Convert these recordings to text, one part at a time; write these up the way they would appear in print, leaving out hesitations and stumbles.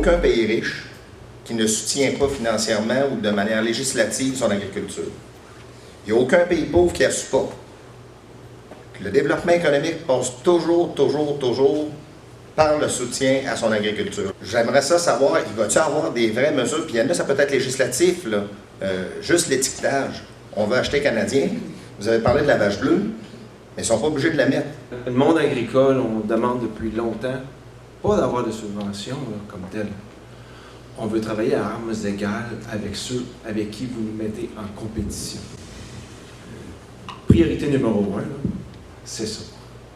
aucun pays riche qui ne soutient pas financièrement ou de manière législative son agriculture. Il n'y a aucun pays pauvre qui n'assume pas. Le développement économique passe toujours par le soutien à son agriculture. J'aimerais ça savoir, il va-t-il avoir des vraies mesures, puis il y en a, ça peut être législatif, là, juste l'étiquetage. On veut acheter canadien, vous avez parlé de la vache bleue, mais ils ne sont pas obligés de la mettre. Le monde agricole, on demande depuis longtemps, pas d'avoir de subventions là, comme telles. On veut travailler à armes égales avec ceux avec qui vous nous mettez en compétition. Priorité numéro 1, c'est ça.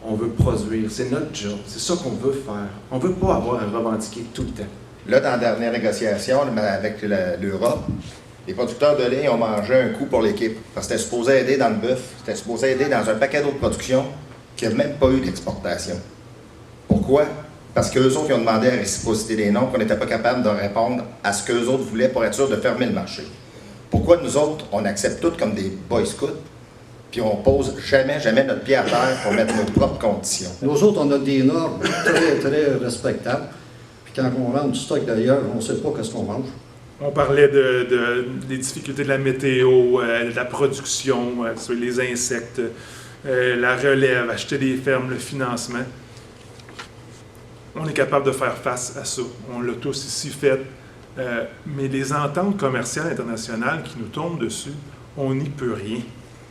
On veut produire, c'est notre job, c'est ça qu'on veut faire. On ne veut pas avoir à revendiquer tout le temps. Là, dans la dernière négociation avec l'Europe, les producteurs de lait ont mangé un coup pour l'équipe. Parce que c'était supposé aider dans le bœuf, c'était supposé aider dans un paquet d'autres productions qui n'a même pas eu d'exportation. Pourquoi? Parce qu'eux autres, ils ont demandé la réciprocité des noms, qu'on n'était pas capable de répondre à ce qu'eux autres voulaient pour être sûr de fermer le marché. Pourquoi nous autres, on accepte tout comme des boy scouts, puis on pose jamais notre pied à terre pour mettre nos propres conditions? Nous autres, on a des normes très respectables. Puis quand on rentre du stock d'ailleurs, on ne sait pas ce qu'on mange. On parlait des difficultés de la météo, de la production, sur les insectes, la relève, acheter des fermes, le financement. On est capable de faire face à ça. On l'a tous ici fait. Mais les ententes commerciales internationales qui nous tombent dessus, on n'y peut rien.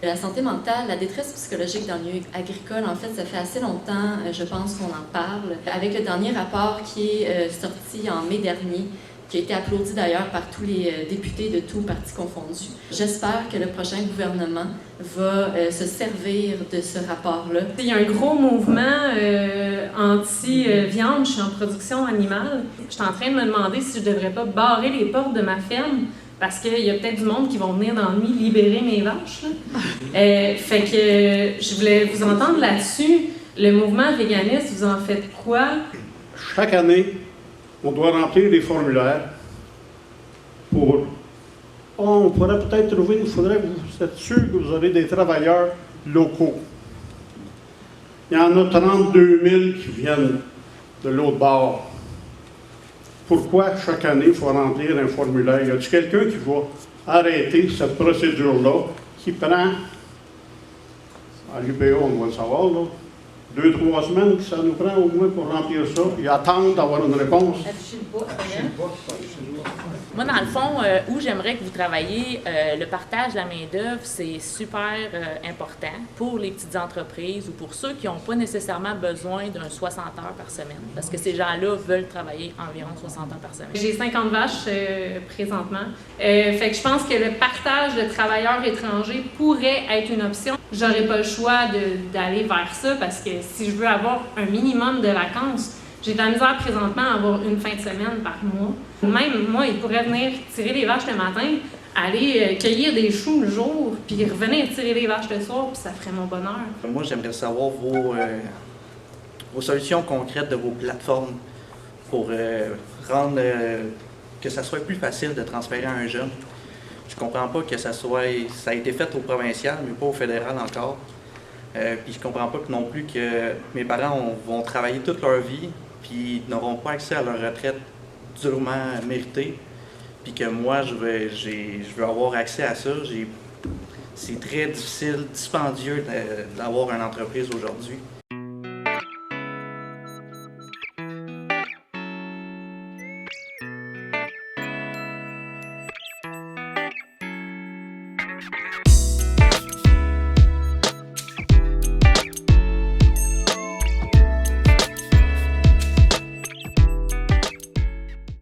La santé mentale, la détresse psychologique dans le milieu agricole, en fait, ça fait assez longtemps, je pense, qu'on en parle. Avec le dernier rapport qui est sorti en mai dernier, qui a été applaudi d'ailleurs par tous les députés de tous partis confondus. J'espère que le prochain gouvernement va se servir de ce rapport-là. Il y a un gros mouvement anti-viande, je suis en production animale. Je suis en train de me demander si je ne devrais pas barrer les portes de ma ferme parce qu'il y a peut-être du monde qui vont venir dans la nuit libérer mes vaches. Fait que je voulais vous entendre là-dessus. Le mouvement véganiste, vous en faites quoi? Chaque année, on doit remplir des formulaires pour... on pourrait peut-être trouver, il faudrait que vous êtes sûr que vous aurez des travailleurs locaux. Il y en a 32 000 qui viennent de l'autre bord. Pourquoi chaque année il faut remplir un formulaire? Y a-t-il quelqu'un qui va arrêter cette procédure-là, qui prend, à l'UPA, on doit le savoir, là, 2-3 semaines que ça nous prend au moins pour remplir ça et attendre d'avoir une réponse? Moi, dans le fond, où j'aimerais que vous travailliez, le partage de la main-d'œuvre, c'est super important pour les petites entreprises ou pour ceux qui n'ont pas nécessairement besoin d'un 60 heures par semaine. Parce que ces gens-là veulent travailler environ 60 heures par semaine. J'ai 50 vaches présentement. Fait que je pense que le partage de travailleurs étrangers pourrait être une option. J'aurais pas le choix d'aller vers ça parce que si je veux avoir un minimum de vacances, j'ai de la misère présentement à avoir une fin de semaine par mois. Même moi, il pourrait venir tirer les vaches le matin, aller cueillir des choux le jour, puis revenir tirer les vaches le soir, puis ça ferait mon bonheur. Moi, j'aimerais savoir vos solutions concrètes de vos plateformes pour rendre que ça soit plus facile de transférer à un jeune. Je comprends pas que ça a été fait au provincial, mais pas au fédéral encore. Puis je comprends pas non plus que mes parents vont travailler toute leur vie, puis n'auront pas accès à leur retraite durement méritée, puis que moi, je veux avoir accès à ça. C'est très difficile, dispendieux d'avoir une entreprise aujourd'hui.